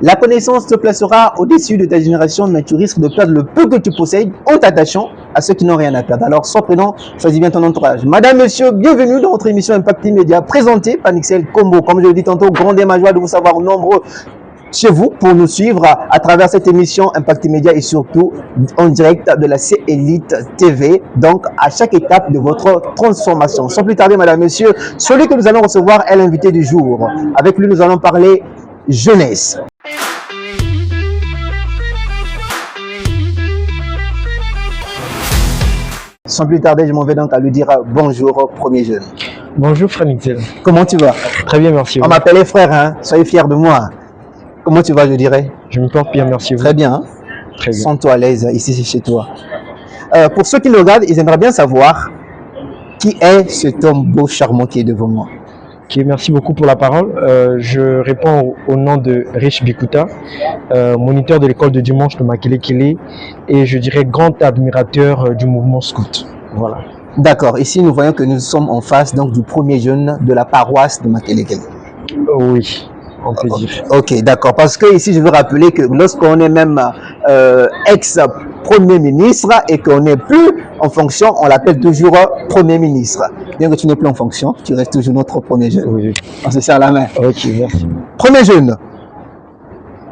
La connaissance te placera au-dessus de ta génération, mais tu risques de perdre le peu que tu possèdes en t'attachant à ceux qui n'ont rien à perdre. Alors, sois prudent, choisis bien ton entourage. Madame, monsieur, bienvenue dans votre émission Impact Immédiat, présentée par Nixel Combo. Comme je l'ai dit tantôt, grande est ma joie de vous savoir nombreux chez vous pour nous suivre à travers cette émission Impact Immédiat et surtout en direct de la C-Elite TV, donc à chaque étape de votre transformation. Sans plus tarder, madame, monsieur, celui que nous allons recevoir est l'invité du jour. Avec lui, nous allons parler jeunesse. Sans plus tarder, je m'en vais donc à lui dire bonjour, premier jeune. Bonjour, frère Nixel. Comment tu vas? Très bien, merci. On m'appelait frère, hein? Soyez fiers de moi. Comment tu vas, je dirais? Je me porte bien, merci. Très bien. Hein? Très bien. Sens-toi à l'aise, ici c'est chez toi. Pour ceux qui nous regardent, ils aimeraient bien savoir qui est cet homme beau, charmant qui est devant moi. Ok, merci beaucoup pour la parole. Je réponds au nom de Rich Bikuta, moniteur de l'école de dimanche de Makelekele et je dirais grand admirateur du mouvement scout. Voilà. D'accord. Ici, nous voyons que nous sommes en face donc, du premier jeune de la paroisse de Makelekele. Oui. On peut dire. Ok, d'accord. Parce que ici, je veux rappeler que lorsqu'on est même ex-premier ministre et qu'on n'est plus en fonction, on l'appelle toujours premier ministre. Bien que tu n'es plus en fonction, tu restes toujours notre premier jeune. Oui. On se serre la main. Ok, merci. Premier jeune.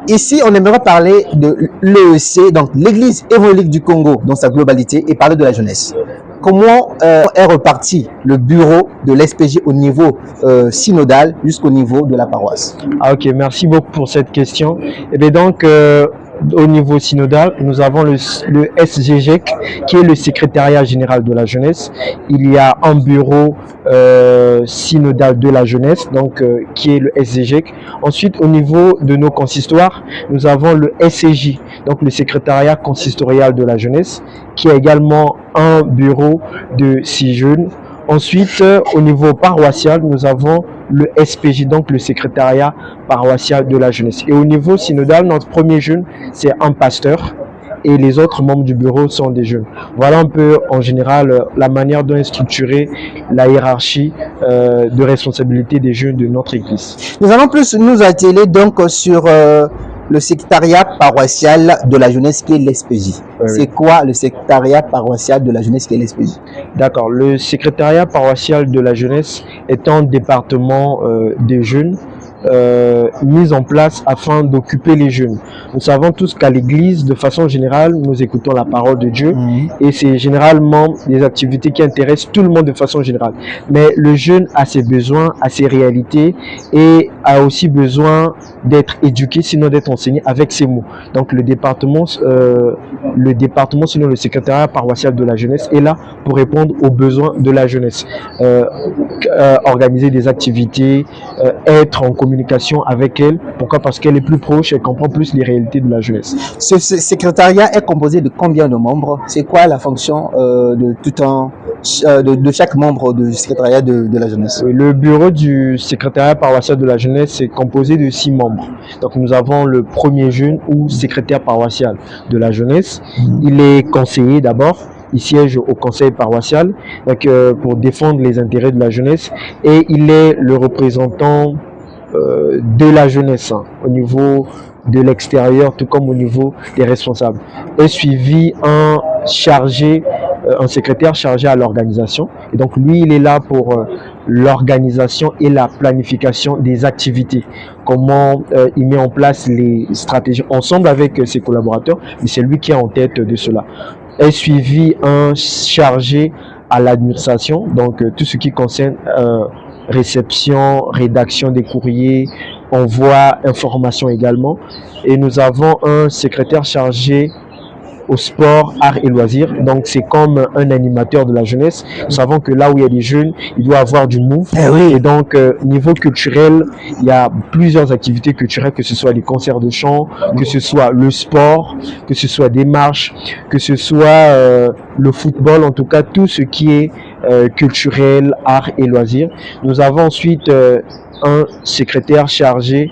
Ici, on aimerait parler de l'EEC, donc l'Église évangélique du Congo dans sa globalité, et parler de la jeunesse. Comment est reparti le bureau de l'SPJ au niveau synodal jusqu'au niveau de la paroisse? Ah, ok, merci beaucoup pour cette question. Et bien donc, au niveau synodal, nous avons le SGGEC qui est le secrétariat général de la jeunesse. Il y a un bureau synodal de la jeunesse, donc qui est le SGGEC. Ensuite, au niveau de nos consistoires, nous avons le SCJ, donc le secrétariat consistorial de la jeunesse, qui a également un bureau de 6 jeunes. Ensuite, au niveau paroissial, nous avons le SPJ, donc le secrétariat paroissial de la jeunesse. Et au niveau synodal, notre premier jeune, c'est un pasteur et les autres membres du bureau sont des jeunes. Voilà un peu en général la manière dont est structurée la hiérarchie de responsabilité des jeunes de notre église. Nous allons plus nous atteler donc sur le secrétariat paroissial de la jeunesse qui est l'SPJ. Oui. C'est quoi le secrétariat paroissial de la jeunesse qui est l'SPJ? D'accord. Le secrétariat paroissial de la jeunesse est un département des jeunes mis en place afin d'occuper les jeunes. Nous savons tous qu'à l'église, de façon générale, nous écoutons la parole de Dieu et c'est généralement des activités qui intéressent tout le monde de façon générale. Mais le jeune a ses besoins, a ses réalités et a aussi besoin d'être éduqué, sinon d'être enseigné avec ses mots. Donc le département, sinon le secrétariat paroissial de la jeunesse est là pour répondre aux besoins de la jeunesse. Organiser des activités, être en communication avec elle. Pourquoi? Parce qu'elle est plus proche, elle comprend plus les réalités de la jeunesse. Ce secrétariat est composé de combien de membres? C'est quoi la fonction de chaque membre du secrétariat de la jeunesse? Le bureau du secrétariat paroissial de la jeunesse est composé de 6 membres. Donc nous avons le premier jeune ou secrétaire paroissial de la jeunesse. Il est conseiller d'abord. Il siège au conseil paroissial donc, pour défendre les intérêts de la jeunesse et il est le représentant de la jeunesse au niveau de l'extérieur tout comme au niveau des responsables. Est suivi un secrétaire chargé à l'organisation et donc lui il est là pour l'organisation et la planification des activités, comment il met en place les stratégies ensemble avec ses collaborateurs, mais c'est lui qui est en tête de cela. Est suivi un chargé à l'administration, donc tout ce qui concerne réception, rédaction des courriers, envoi, information également. Et nous avons un secrétaire chargé au sport, arts et loisirs. Donc c'est comme un animateur de la jeunesse. Nous savons que là où il y a des jeunes, il doit avoir du move. Et donc niveau culturel, il y a plusieurs activités culturelles, que ce soit les concerts de chant, que ce soit le sport, que ce soit des marches, que ce soit le football, en tout cas tout ce qui est culturel, arts et loisirs. Nous avons ensuite un secrétaire chargé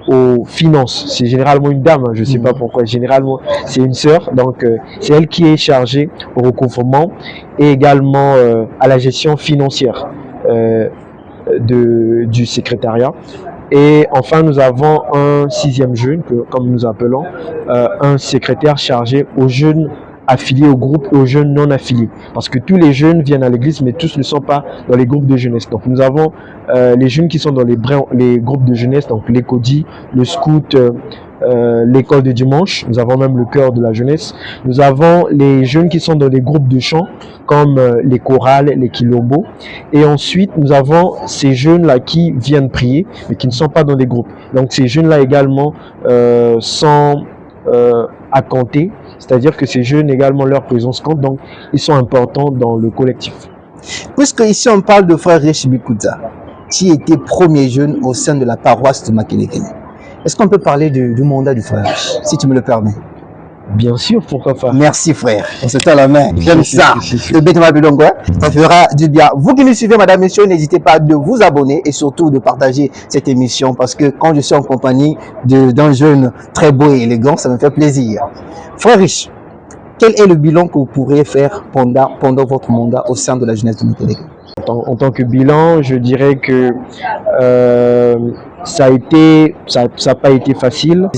aux finances. C'est généralement une dame, je ne sais pas pourquoi, généralement c'est une sœur, donc c'est elle qui est chargée au recouvrement et également à la gestion financière du secrétariat. Et enfin, nous avons un sixième jeune, comme nous appelons, un secrétaire chargé aux jeunes affiliés au groupe et aux jeunes non affiliés. Parce que tous les jeunes viennent à l'église, mais tous ne sont pas dans les groupes de jeunesse. Donc nous avons les jeunes qui sont dans les groupes de jeunesse, donc les CODI, le scout, l'école de dimanche. Nous avons même le cœur de la jeunesse. Nous avons les jeunes qui sont dans les groupes de chant, comme les chorales, les kilobos. Et ensuite, nous avons ces jeunes-là qui viennent prier, mais qui ne sont pas dans des groupes. Donc ces jeunes-là également sont à compter, c'est-à-dire que ces jeunes également leur présence compte, donc ils sont importants dans le collectif. Puisque ici on parle de frère Riche Bikuta, qui était premier jeune au sein de la paroisse de Makelekele. Est-ce qu'on peut parler du mandat du frère Riche, si tu me le permets? Bien sûr, pourquoi pas. Merci frère, on se tend la main, j'aime ça. Le Bêtement Bilongo, ça fera du bien. Vous qui nous suivez, madame, messieurs, n'hésitez pas de vous abonner et surtout de partager cette émission parce que quand je suis en compagnie d'un jeune très beau et élégant, ça me fait plaisir. Frère Riche, quel est le bilan que vous pourrez faire pendant votre mandat au sein de la jeunesse de Makelekele? En tant que bilan, je dirais que ça n'a pas été facile.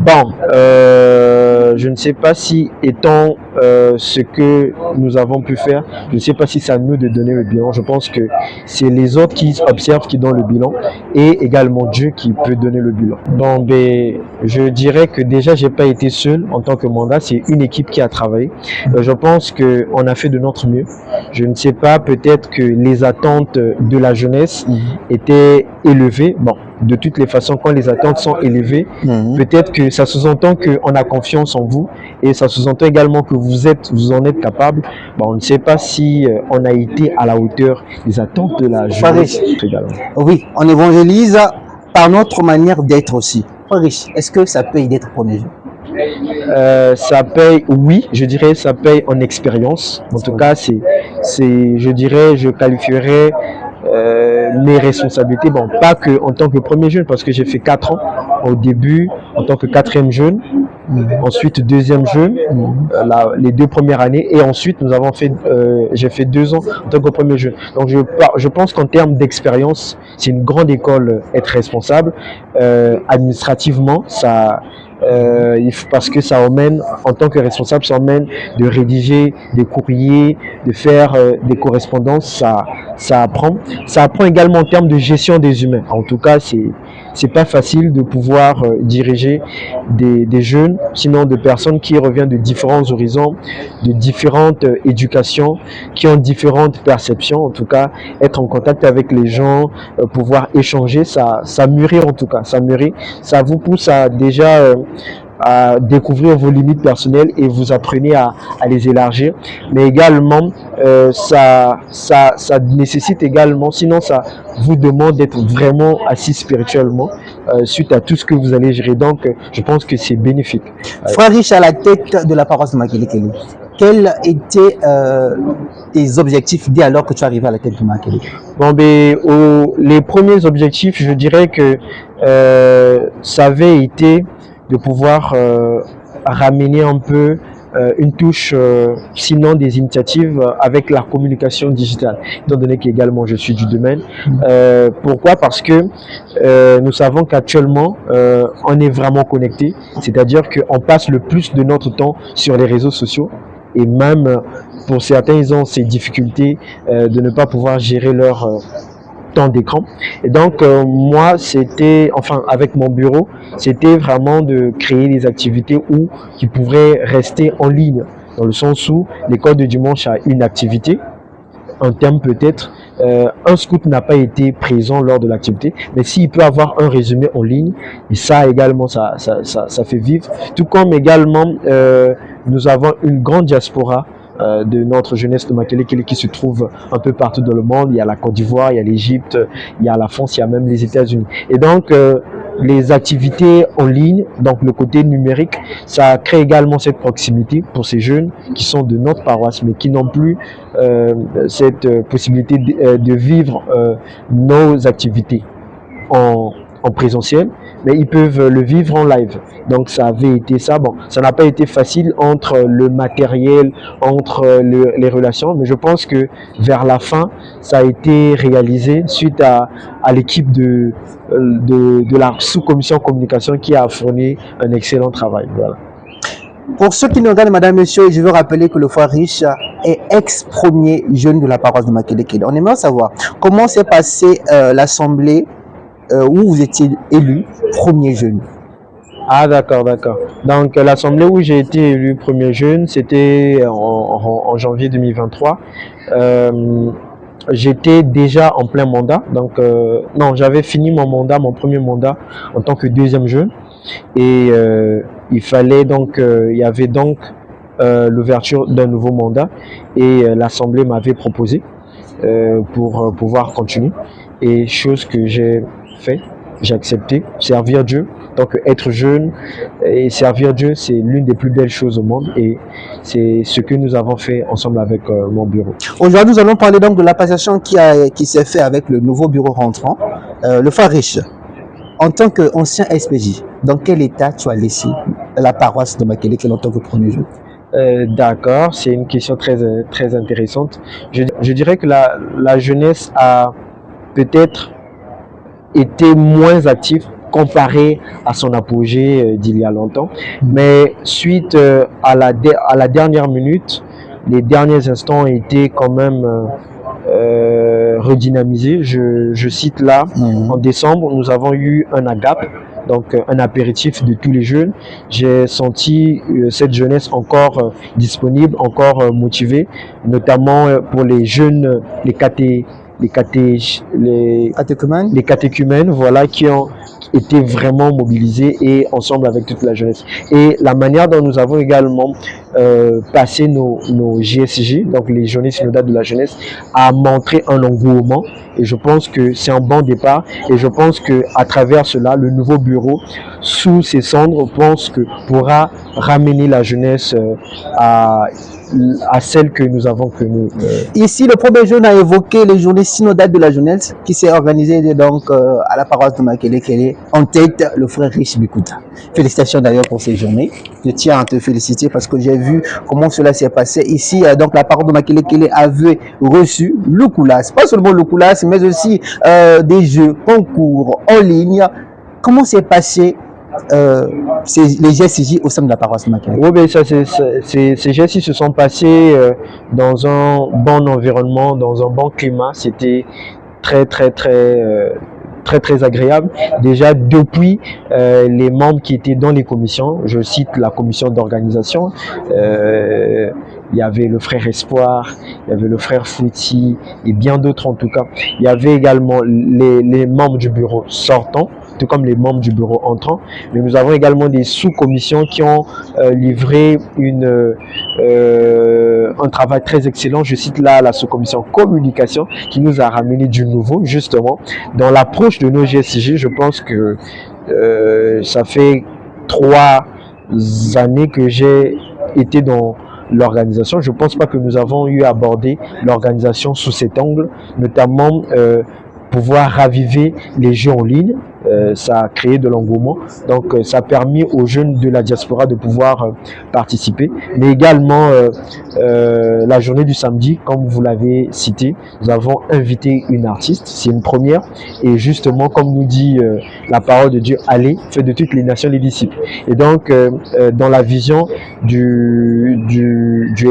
Bon, je ne sais pas si étant ce que nous avons pu faire, je ne sais pas si c'est à nous de donner le bilan. Je pense que c'est les autres qui observent qui donnent le bilan et également Dieu qui peut donner le bilan. Bon, ben, je dirais que déjà, j'ai pas été seul en tant que mandat. C'est une équipe qui a travaillé. Je pense qu'on a fait de notre mieux. Je ne sais pas, peut-être que les attentes de la jeunesse étaient élevées. Bon, de toutes les façons, quand les attentes sont élevées, peut-être que ça sous-entend qu'on a confiance en vous et ça sous-entend également que vous en êtes capable. Bon, on ne sait pas si on a été à la hauteur des attentes de la jeunesse. Oui, on évangélise par notre manière d'être aussi. Est-ce que ça paye d'être premier jeune? Ça paye, oui, je dirais ça paye en expérience. En tout cas, je dirais, je qualifierais mes responsabilités, bon, pas que en tant que premier jeune, parce que j'ai fait 4 ans au début en tant que 4e jeune, ensuite 2e jeune, les 2 premières années, et ensuite j'ai fait 2 ans en tant que premier jeune. Donc je pense qu'en termes d'expérience, c'est une grande école être responsable. Administrativement, parce que ça emmène, en tant que responsable, ça emmène de rédiger des courriers, de faire des correspondances, ça apprend. Ça apprend également en termes de gestion des humains. En tout cas, c'est pas facile de pouvoir diriger des jeunes, sinon de personnes qui reviennent de différents horizons, de différentes éducations, qui ont différentes perceptions. En tout cas, être en contact avec les gens, pouvoir échanger, ça mûrit en tout cas, ça mûrit. Ça vous pousse à déjà à découvrir vos limites personnelles et vous apprenez à les élargir. Mais également, ça nécessite également, sinon ça vous demande d'être vraiment assis spirituellement suite à tout ce que vous allez gérer. Donc, je pense que c'est bénéfique. Frère Riche, à la tête de la paroisse de Makelekele, quels étaient tes objectifs dès alors que tu arrivais à la tête de Makelekele? Bon, ben, les premiers objectifs, je dirais que ça avait été de pouvoir ramener un peu une touche, sinon des initiatives avec la communication digitale, étant donné qu'également je suis du domaine. Pourquoi? Parce que nous savons qu'actuellement, on est vraiment connecté, c'est-à-dire qu'on passe le plus de notre temps sur les réseaux sociaux, et même pour certains, ils ont ces difficultés de ne pas pouvoir gérer leur temps d'écran. Et donc moi, c'était, enfin avec mon bureau, c'était vraiment de créer des activités qui pourraient rester en ligne, dans le sens où l'école de dimanche a une activité, un thème peut-être, un scout n'a pas été présent lors de l'activité, mais s'il peut avoir un résumé en ligne, et ça également, ça fait vivre. Tout comme également, nous avons une grande diaspora de notre jeunesse de Makelekele qui se trouve un peu partout dans le monde. Il y a la Côte d'Ivoire, il y a l'Égypte, il y a la France, il y a même les États-Unis. Et donc, les activités en ligne, donc le côté numérique, ça crée également cette proximité pour ces jeunes qui sont de notre paroisse, mais qui n'ont plus cette possibilité de vivre nos activités en présentiel, mais ils peuvent le vivre en live. Donc ça avait été ça. Bon, ça n'a pas été facile entre le matériel, entre les relations, mais je pense que vers la fin, ça a été réalisé suite à l'équipe de la sous-commission communication qui a fourni un excellent travail. Voilà. Pour ceux qui nous regardent, madame, monsieur, je veux rappeler que le frère Riche est ex-premier jeune de la paroisse de Makelekele. On aimerait savoir comment s'est passée l'assemblée où vous étiez élu premier jeune. Ah d'accord, d'accord. Donc l'assemblée où j'ai été élu premier jeune, c'était en janvier 2023. J'étais déjà en plein mandat, donc non, j'avais fini mon mandat, mon premier mandat en tant que deuxième jeune. Et il fallait donc, il y avait donc l'ouverture d'un nouveau mandat et l'Assemblée m'avait proposé pour pouvoir continuer. Et chose que j'ai fait, j'ai accepté, servir Dieu. Donc être jeune et servir Dieu, c'est l'une des plus belles choses au monde et c'est ce que nous avons fait ensemble avec mon bureau. Aujourd'hui, nous allons parler donc de la passation qui s'est faite avec le nouveau bureau rentrant, le frère Riche. En tant qu'ancien SPJ, dans quel état tu as laissé la paroisse de Makelekele en tant que premier jeune? D'accord, c'est une question très intéressante. Je dirais que la jeunesse a peut-être été moins active comparé à son apogée d'il y a longtemps. Mais suite à la dernière minute, les derniers instants ont été quand même redynamisés. Je cite là, en décembre, nous avons eu un agape, donc un apéritif de tous les jeunes. J'ai senti cette jeunesse encore disponible, encore motivée, notamment pour les jeunes, les catéchumènes, voilà, qui ont été vraiment mobilisés et ensemble avec toute la jeunesse. Et la manière dont nous avons également passé nos JSJ, donc les journées synodales de la jeunesse, a montré un engouement. Et je pense que c'est un bon départ. Et je pense que à travers cela, le nouveau bureau, sous ses cendres, pense que pourra ramener la jeunesse à celle que nous avons connue. Ici, le premier jeune a évoqué les journées synodales de la jeunesse qui s'est organisée donc à la paroisse de Makelekele, en tête le frère Riche Bikuta. Félicitations d'ailleurs pour ces journées. Je tiens à te féliciter parce que j'ai vu comment cela s'est passé. Ici, donc la paroisse de Makelekele avait reçu le Koulas, pas seulement le Koulas, mais aussi des jeux, concours en ligne. Comment s'est passé les GSJ au sein de la paroisse de Makelekele? Oui, ben ces GSJ se sont passés dans un bon environnement, dans un bon climat. C'était très agréable. Déjà depuis les membres qui étaient dans les commissions, je cite la commission d'organisation, il y avait le frère Espoir, il y avait le frère Fouti et bien d'autres en tout cas. Il y avait également les membres du bureau sortant, tout comme les membres du bureau entrant, mais nous avons également des sous-commissions qui ont livré un travail très excellent. Je cite là la sous-commission communication qui nous a ramené du nouveau justement dans l'approche de nos GSJ. Je pense que ça fait 3 années que j'ai été dans l'organisation. Je ne pense pas que nous avons eu à aborder l'organisation sous cet angle, notamment pouvoir raviver les jeux en ligne. Ça a créé de l'engouement, donc ça a permis aux jeunes de la diaspora de pouvoir participer, mais également la journée du samedi, comme vous l'avez cité, nous avons invité une artiste, c'est une première, et justement comme nous dit la parole de Dieu, allez, faites de toutes les nations les disciples. Et donc dans la vision du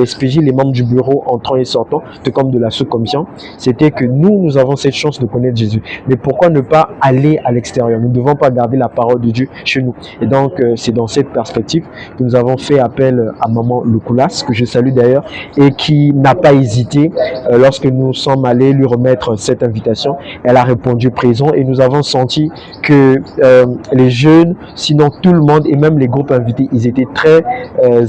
SPJ, les membres du bureau entrant et sortant, tout comme de la sous-commission, c'était que nous avons cette chance de connaître Jésus, mais pourquoi ne pas aller à l'extérieur? Nous ne devons pas garder la parole de Dieu chez nous. Et donc, c'est dans cette perspective que nous avons fait appel à maman Loukulas, que je salue d'ailleurs, et qui n'a pas hésité lorsque nous sommes allés lui remettre cette invitation. Elle a répondu présent et nous avons senti que les jeunes, sinon tout le monde et même les groupes invités, ils étaient très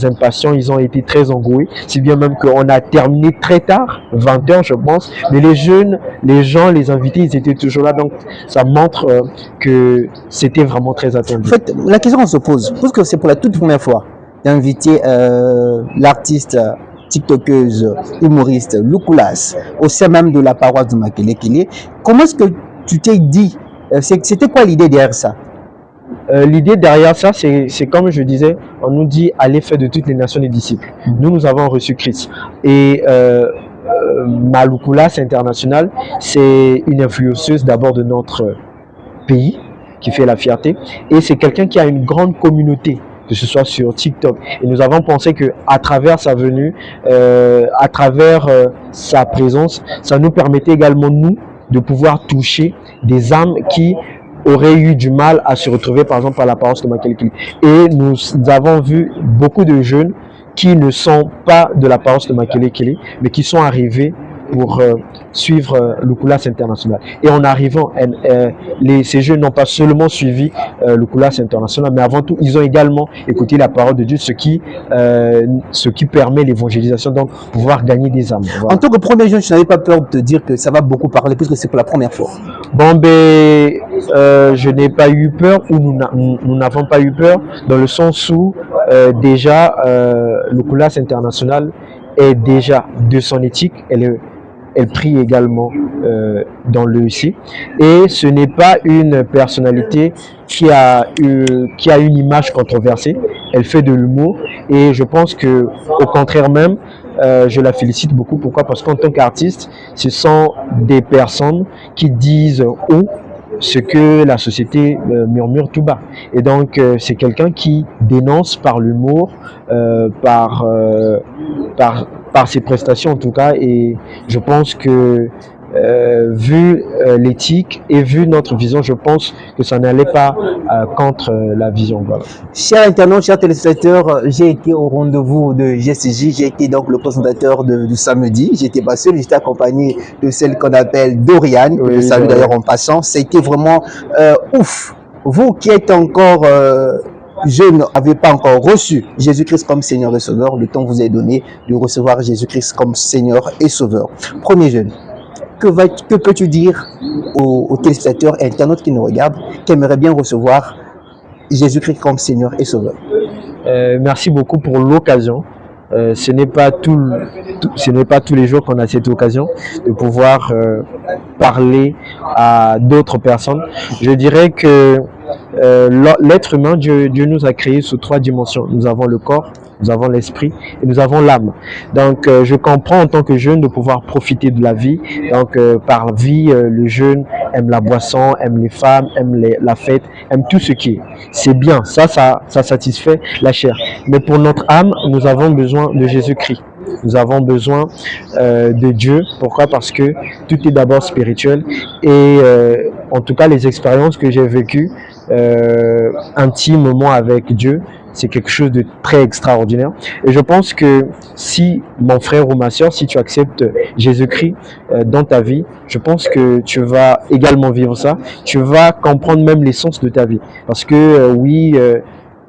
impatients, ils ont été très engoués, si bien même qu'on a terminé très tard, 20 h je pense, mais les jeunes, les gens, les invités, ils étaient toujours là, donc ça montre que c'était vraiment très attendu. En fait, la question qu'on se pose, parce que c'est pour la toute première fois d'inviter l'artiste tiktokeuse, humoriste Loukulas au sein même de la paroisse de Makelekele, comment est-ce que tu t'es dit C'était quoi l'idée derrière ça? L'idée derrière ça, c'est comme je disais, on nous dit allez faire de toutes les nations des disciples. Nous avons reçu Christ. Et Maloukoula, c'est international, c'est une influenceuse d'abord de notre pays qui fait la fierté. Et c'est quelqu'un qui a une grande communauté, que ce soit sur TikTok. Et nous avons pensé que à travers sa venue, à travers sa présence, ça nous permettait également, nous, de pouvoir toucher des âmes qui auraient eu du mal à se retrouver, par exemple, à la paroisse de Makelekele. Et nous avons vu beaucoup de jeunes qui ne sont pas de la paroisse de Makelekele, mais qui sont arrivés pour suivre Lukulas International. Et en arrivant, ces jeunes n'ont pas seulement suivi Lukulas International, mais avant tout, ils ont également écouté la parole de Dieu, ce qui permet l'évangélisation, donc pouvoir gagner des âmes. Voilà. En tant que premier jeune, je n'avais pas peur de te dire que ça va beaucoup parler, puisque c'est pour la première fois. Bon, je n'ai pas eu peur, ou nous n'avons pas eu peur, dans le sens où déjà Lukulas International est déjà de son éthique, elle prie également dans l'EEC, et ce n'est pas une personnalité qui a une image controversée. Elle fait de l'humour, et je pense que au contraire même, je la félicite beaucoup. Pourquoi? Parce qu'en tant qu'artiste, ce sont des personnes qui disent haut ce que la société murmure tout bas. Et donc, c'est quelqu'un qui dénonce par l'humour, par ses prestations en tout cas. Et je pense que, vu l'éthique et vu notre vision, je pense que ça n'allait pas contre la vision. Voilà. Chers internautes, chers téléspectateurs, j'ai été au rendez-vous de GCJ, j'ai été donc le présentateur du samedi. J'étais pas seul, j'étais accompagné de celle qu'on appelle Dorian, que je salue d'ailleurs en passant. C'était vraiment ouf. Vous qui êtes encore je n'avais pas encore reçu Jésus-Christ comme Seigneur et Sauveur, le temps vous est donné de recevoir Jésus-Christ comme Seigneur et Sauveur. Premier jeune, que peux-tu dire aux téléspectateurs et internautes qui nous regardent, qui aimeraient bien recevoir Jésus-Christ comme Seigneur et Sauveur? Merci beaucoup pour l'occasion. Ce n'est pas tous les jours qu'on a cette occasion de pouvoir parler à d'autres personnes. Je dirais que l'être humain, Dieu nous a créé sous 3 dimensions. Nous avons le corps, nous avons l'esprit et nous avons l'âme. Donc, je comprends en tant que jeune de pouvoir profiter de la vie. Donc, par vie, le jeune aime la boisson, aime les femmes, aime la fête, aime tout ce qui est. C'est bien, ça satisfait la chair. Mais pour notre âme, nous avons besoin de Jésus-Christ. Nous avons besoin de Dieu. Pourquoi? Parce que tout est d'abord spirituel. Et en tout cas, les expériences que j'ai vécues intimement avec Dieu, c'est quelque chose de très extraordinaire. Et je pense que si, mon frère ou ma soeur, si tu acceptes Jésus-Christ dans ta vie, je pense que tu vas également vivre ça. Tu vas comprendre même l'essence de ta vie. Parce que oui,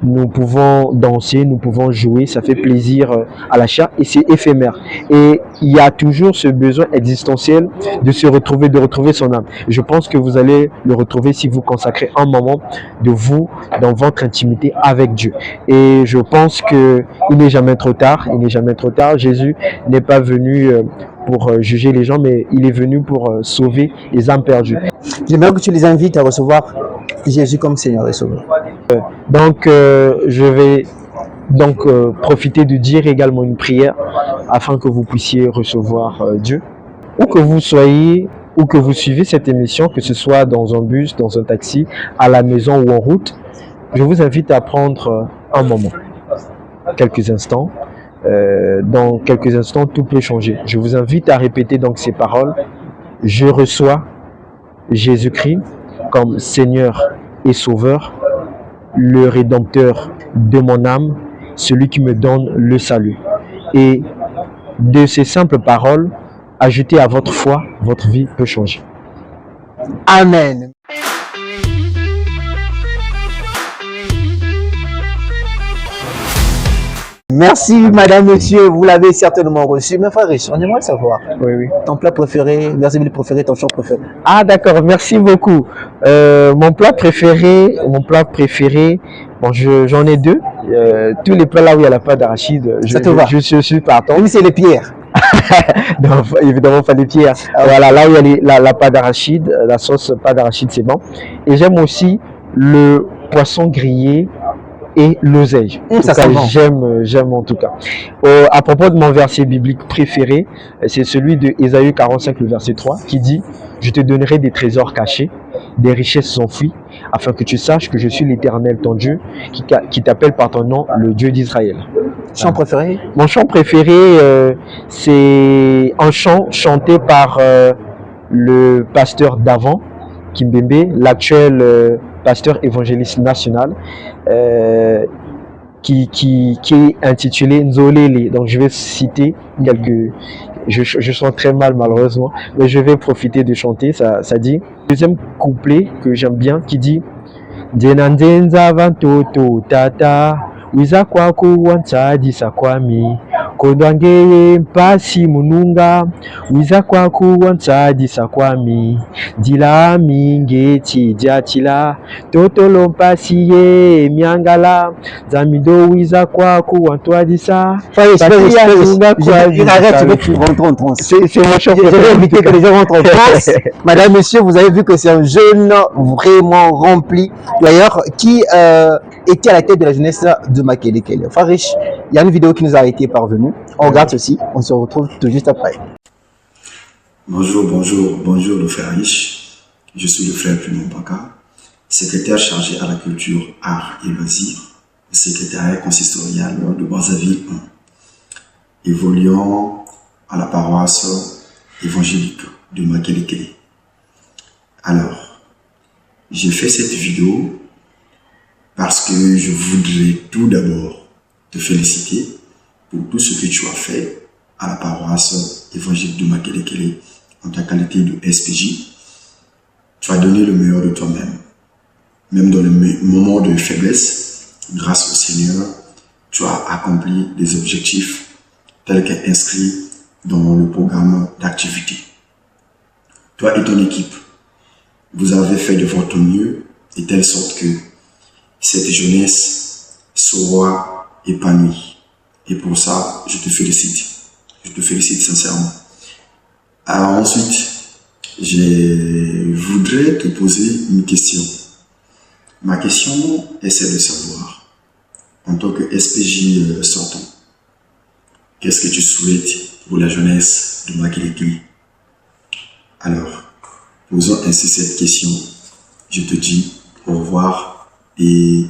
nous pouvons danser, nous pouvons jouer, ça fait plaisir à la chair et c'est éphémère. Et il y a toujours ce besoin existentiel de se retrouver, de retrouver son âme. Je pense que vous allez le retrouver si vous consacrez un moment de vous dans votre intimité avec Dieu. Et je pense que il n'est jamais trop tard, il n'est jamais trop tard. Jésus n'est pas venu pour juger les gens, mais il est venu pour sauver les âmes perdues. J'aimerais que tu les invites à recevoir Jésus comme Seigneur et Sauveur. Donc, je vais profiter de dire également une prière afin que vous puissiez recevoir Dieu. Où que vous soyez, ou que vous suivez cette émission, que ce soit dans un bus, dans un taxi, à la maison ou en route, je vous invite à prendre un moment, quelques instants. Dans quelques instants, tout peut changer. Je vous invite à répéter donc ces paroles. Je reçois Jésus-Christ comme Seigneur et Sauveur, le Rédempteur de mon âme, celui qui me donne le salut. Et de ces simples paroles, ajoutez à votre foi, votre vie peut changer. Amen. Merci, madame, monsieur, vous l'avez certainement reçu. Mais frère riche, on aimerait savoir. Oui. Ton plat préféré, verset préféré, ton chant préféré. Ah d'accord, merci beaucoup. Mon plat préféré, bon, j'en ai deux. Tous les plats là où il y a la pâte d'arachide, je suis partant. Même si c'est les pierres. Non, évidemment, pas des pierres. Voilà, là où il y a la pâte d'arachide, la sauce pâte d'arachide, c'est bon. Et j'aime aussi le poisson grillé et l'oseille. Ça sent bon. J'aime en tout cas. À propos de mon verset biblique préféré, c'est celui de Ésaïe 45, le verset 3, qui dit: je te donnerai des trésors cachés, des richesses enfouies, afin que tu saches que je suis l'Éternel, ton Dieu, qui t'appelle par ton nom, le Dieu d'Israël. Chant préféré? Mon chant préféré, c'est un chant chanté par le pasteur d'avant, Kimbembe, l'actuel pasteur évangéliste national, qui est intitulé Nzolele. Donc je vais citer quelques... Je chante très mal malheureusement, mais je vais profiter de chanter. Ça dit, deuxième couplet que j'aime bien, qui dit: Denandenza vantoto tata wiza kwako wansadi kwami kodwangeye mpasi mununga wiza kwako wansadi kwami dilami ngeti diatila totolo mpasi ye miangala zamido wiza kwako wantwadisa. C'est mon chant. J'avais invité que les gens rentrent en France. Madame, monsieur, vous avez vu que c'est un jeune vraiment rempli. D'ailleurs, qui était à la tête de la jeunesse de Makelekele. Farish, il y a une vidéo qui nous a été parvenue. On regarde ceci. On se retrouve tout juste après. Bonjour le frère Riche. Je suis le frère Primo Mpaka, secrétaire chargé à la culture, art et loisirs, secrétariat consistorial de Brazzaville 1, évoluant à la paroisse évangélique de Makelekele. Alors, j'ai fait cette vidéo parce que je voudrais tout d'abord te féliciter pour tout ce que tu as fait à la paroisse évangélique de Makelekele en ta qualité de SPJ. Tu as donné le meilleur de toi-même. Même dans le moment de faiblesse, grâce au Seigneur, tu as accompli des objectifs tels qu'inscrits dans le programme d'activité. Toi et ton équipe, vous avez fait de votre mieux de telle sorte que cette jeunesse soit épanouie. Et pour ça, je te félicite. Je te félicite sincèrement. Alors ensuite, je voudrais te poser une question. Ma question est celle de savoir, en tant que SPJ sortant, qu'est-ce que tu souhaites pour la jeunesse de Makelekele? Alors, posons ainsi cette question. Je te dis au revoir et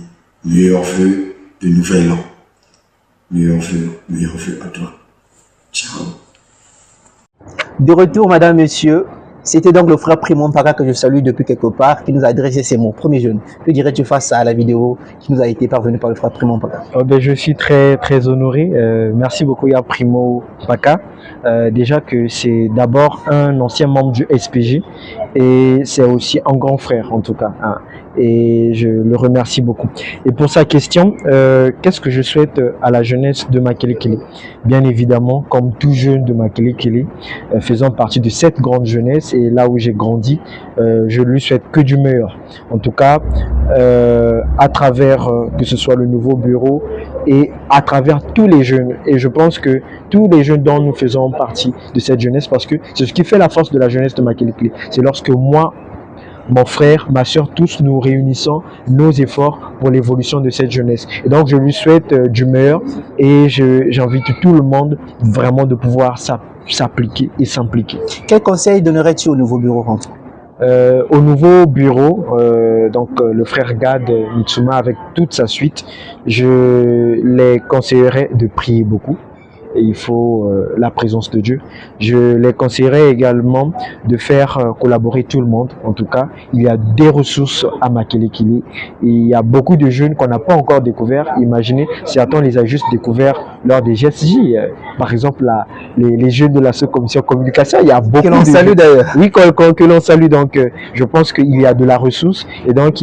meilleurs vœux de nouvel an. Meilleurs vœux à toi. Ciao. De retour, madame, monsieur. C'était donc le frère Primo Mpaka que je salue depuis quelque part, qui nous a adressé ces mots. Premier jeune, que dirais-tu face à la vidéo qui nous a été parvenue par le frère Primo Mpaka? Je suis très honoré. Merci beaucoup, ya Primo Mpaka. Déjà que c'est d'abord un ancien membre du SPJ et c'est aussi un grand frère en tout cas. Hein. Et je le remercie beaucoup. Et pour sa question, qu'est-ce que je souhaite à la jeunesse de Makelekele? Bien évidemment, comme tout jeune de Makelekele, faisant partie de cette grande jeunesse et là où j'ai grandi, je lui souhaite que du meilleur. En tout cas, à travers que ce soit le nouveau bureau et à travers tous les jeunes. Et je pense que tous les jeunes dont nous faisons partie de cette jeunesse, parce que c'est ce qui fait la force de la jeunesse de Makelekele. C'est lorsque moi, mon frère, ma soeur, tous nous réunissons nos efforts pour l'évolution de cette jeunesse. Et donc, je lui souhaite du meilleur et j'invite tout le monde vraiment de pouvoir s'appliquer et s'impliquer. Quel conseil donnerais-tu au nouveau bureau rentrant? Au nouveau bureau, le frère Gad Mitsuma avec toute sa suite, je les conseillerais de prier beaucoup. Et il faut la présence de Dieu. Je les conseillerais également de faire collaborer tout le monde. En tout cas, il y a des ressources à Makelekele. Il y a beaucoup de jeunes qu'on n'a pas encore découverts. Imaginez, certains les a juste découverts lors des GSJ. Par exemple, les jeunes de la sous-commission communication, il y a beaucoup que l'on salue d'ailleurs. Oui, que l'on salue. Donc, je pense qu'il y a de la ressource. Et donc,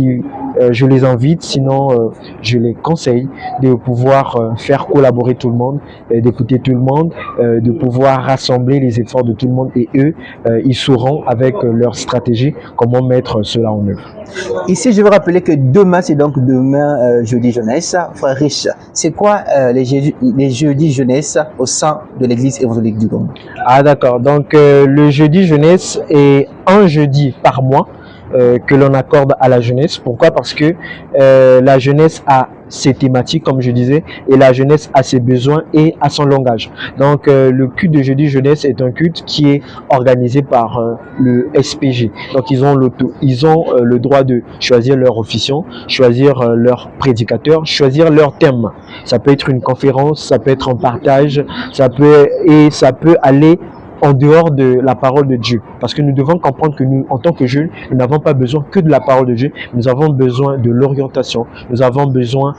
je les invite, sinon je les conseille de pouvoir faire collaborer tout le monde, d'écouter tout le monde, de pouvoir rassembler les efforts de tout le monde et eux, ils sauront avec leur stratégie comment mettre cela en œuvre. Ici, je veux rappeler que demain, c'est donc demain, jeudi jeunesse. Frère Rich, c'est quoi les jeudis jeunesse au sein de l'église évangélique du Congo? Ah d'accord, donc le jeudi jeunesse est un jeudi par mois que l'on accorde à la jeunesse. Pourquoi? Parce que la jeunesse a ses thématiques, comme je disais, et la jeunesse a ses besoins et a son langage. Donc le culte de jeudi jeunesse est un culte qui est organisé par le SPG. Donc ils ont le droit de choisir leur officiant, choisir leur prédicateur, choisir leur thème. Ça peut être une conférence, ça peut être un partage, ça peut aller en dehors de la parole de Dieu. Parce que nous devons comprendre que nous, en tant que jeunes, nous n'avons pas besoin que de la parole de Dieu, nous avons besoin de l'orientation, nous avons besoin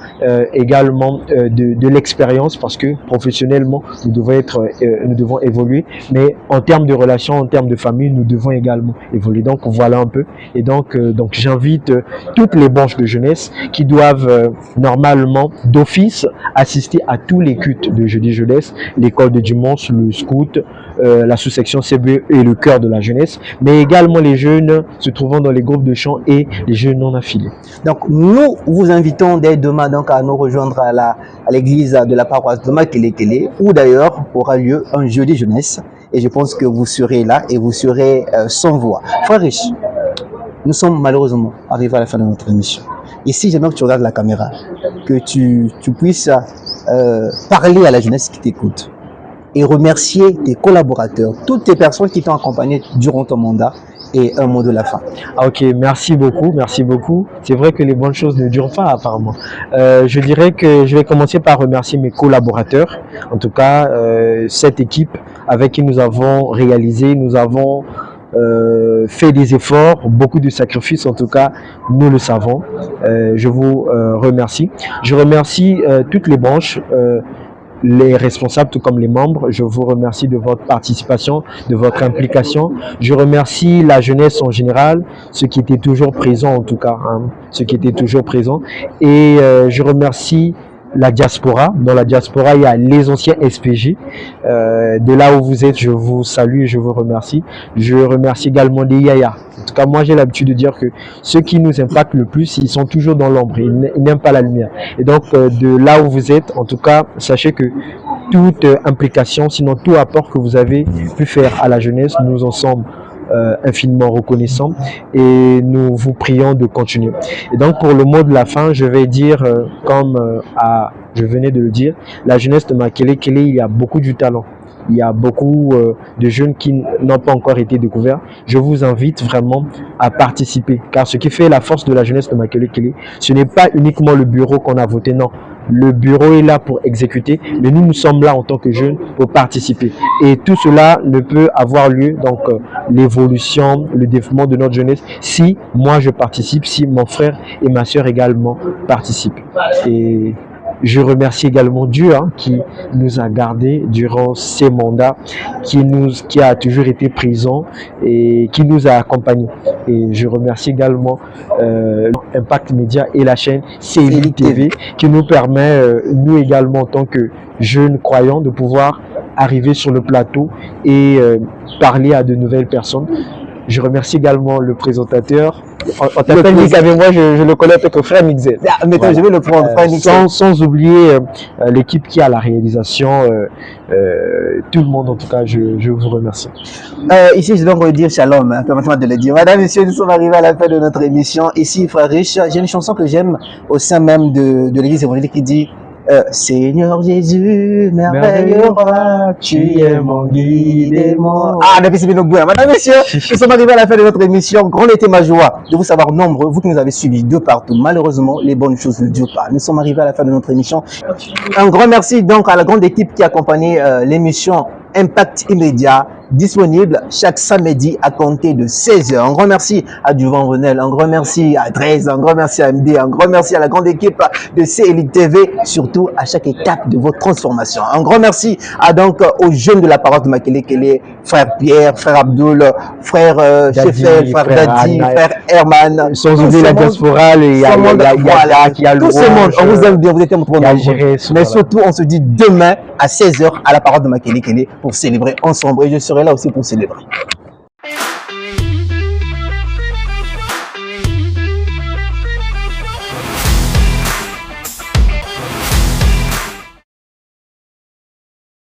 également de l'expérience, parce que professionnellement, nous devons évoluer, mais en termes de relations, en termes de famille, nous devons également évoluer. Donc voilà un peu. Et donc j'invite toutes les branches de jeunesse qui doivent normalement d'office assister à tous les cultes de jeudi jeunesse, l'école de dimanche, le scout, la sous-section CBE et le cœur de la jeunesse, mais également les jeunes se trouvant dans les groupes de chant et les jeunes non affiliés. Donc nous vous invitons dès demain donc à nous rejoindre à l'église de la paroisse de Makelekele, où d'ailleurs aura lieu un jeudi jeunesse, et je pense que vous serez là et vous serez sans voix. Frère Rich, nous sommes malheureusement arrivés à la fin de notre émission. Ici, j'aimerais que tu regardes la caméra, que tu puisses parler à la jeunesse qui t'écoute et remercier tes collaborateurs, toutes tes personnes qui t'ont accompagné durant ton mandat, et un mot de la fin. Ah, ok, merci beaucoup, merci beaucoup. C'est vrai que les bonnes choses ne durent pas apparemment. Je dirais que je vais commencer par remercier mes collaborateurs, en tout cas cette équipe avec qui nous avons réalisé, nous avons fait des efforts, beaucoup de sacrifices, en tout cas nous le savons. Je vous remercie. Je remercie toutes les branches, les responsables tout comme les membres. Je vous remercie de votre participation, de votre implication. Je remercie la jeunesse en général, ceux qui étaient toujours présents en tout cas, hein, ceux qui étaient toujours présents. Et je remercie la diaspora. Dans la diaspora, il y a les anciens SPJ. De là où vous êtes, je vous salue et je vous remercie. Je remercie également les Yaya. En tout cas, moi, j'ai l'habitude de dire que ceux qui nous impactent le plus, ils sont toujours dans l'ombre. Ils n'aiment pas la lumière. Et donc, de là où vous êtes, en tout cas, sachez que toute implication, sinon tout apport que vous avez pu faire à la jeunesse, nous en sommes infiniment reconnaissants et nous vous prions de continuer. Et donc pour le mot de la fin, je vais dire comme je venais de le dire, la jeunesse de Makelekele, il y a beaucoup du talent. Il y a beaucoup de jeunes qui n'ont pas encore été découverts. Je vous invite vraiment à participer, car ce qui fait la force de la jeunesse de Makelekele, ce n'est pas uniquement le bureau qu'on a voté, non. Le bureau est là pour exécuter, mais nous sommes là en tant que jeunes pour participer. Et tout cela ne peut avoir lieu, donc l'évolution, le développement de notre jeunesse, si moi je participe, si mon frère et ma soeur également participent. Et je remercie également Dieu qui nous a gardés durant ces mandats, qui a toujours été présent et qui nous a accompagnés. Et je remercie également Impact Média et la chaîne CELI TV qui nous permet, nous également en tant que jeunes croyants, de pouvoir arriver sur le plateau et parler à de nouvelles personnes. Je remercie également le présentateur. On t'appelle Nick avec moi, je le connais avec frère Nixel. Ah, mais voilà. Je vais le prendre, frère Nixel. Sans oublier l'équipe qui a la réalisation, tout le monde en tout cas, je vous remercie. Ici, je dois redire shalom, permettez-moi de le dire. Madame, messieurs, nous sommes arrivés à la fin de notre émission. Ici, frère Rich, j'ai une chanson que j'aime au sein même de l'église évangélique qui dit Seigneur Jésus, merveilleux roi, tu es mon guide et mon... Ah, depuis c'est bien bien. Madame, messieurs, nous sommes arrivés à la fin de notre émission. Grande était ma joie de vous savoir nombreux, vous qui nous avez suivis de partout. Malheureusement, les bonnes choses ne durent pas. Nous sommes arrivés à la fin de notre émission. Un grand merci donc à la grande équipe qui a accompagné l'émission Impact Immédiat. disponible chaque samedi à compter de 16h. Un grand merci à Duvant Venel, un grand merci à 13, un grand merci à MD, un grand merci à la grande équipe de CELIT TV, surtout à chaque étape de votre transformation. Un grand merci à donc aux jeunes de la paroisse de Makele, frère Pierre, frère Abdoul, frère Chefel, frère Dadi, frère Herman. Sans oublier la diaspora, il y a tout ce monde, on vous aime bien, vous êtes mon trop nombreux. Mais surtout, on se dit demain à 16h à la parole de Makele pour célébrer ensemble. Et je serai là aussi pour célébrer.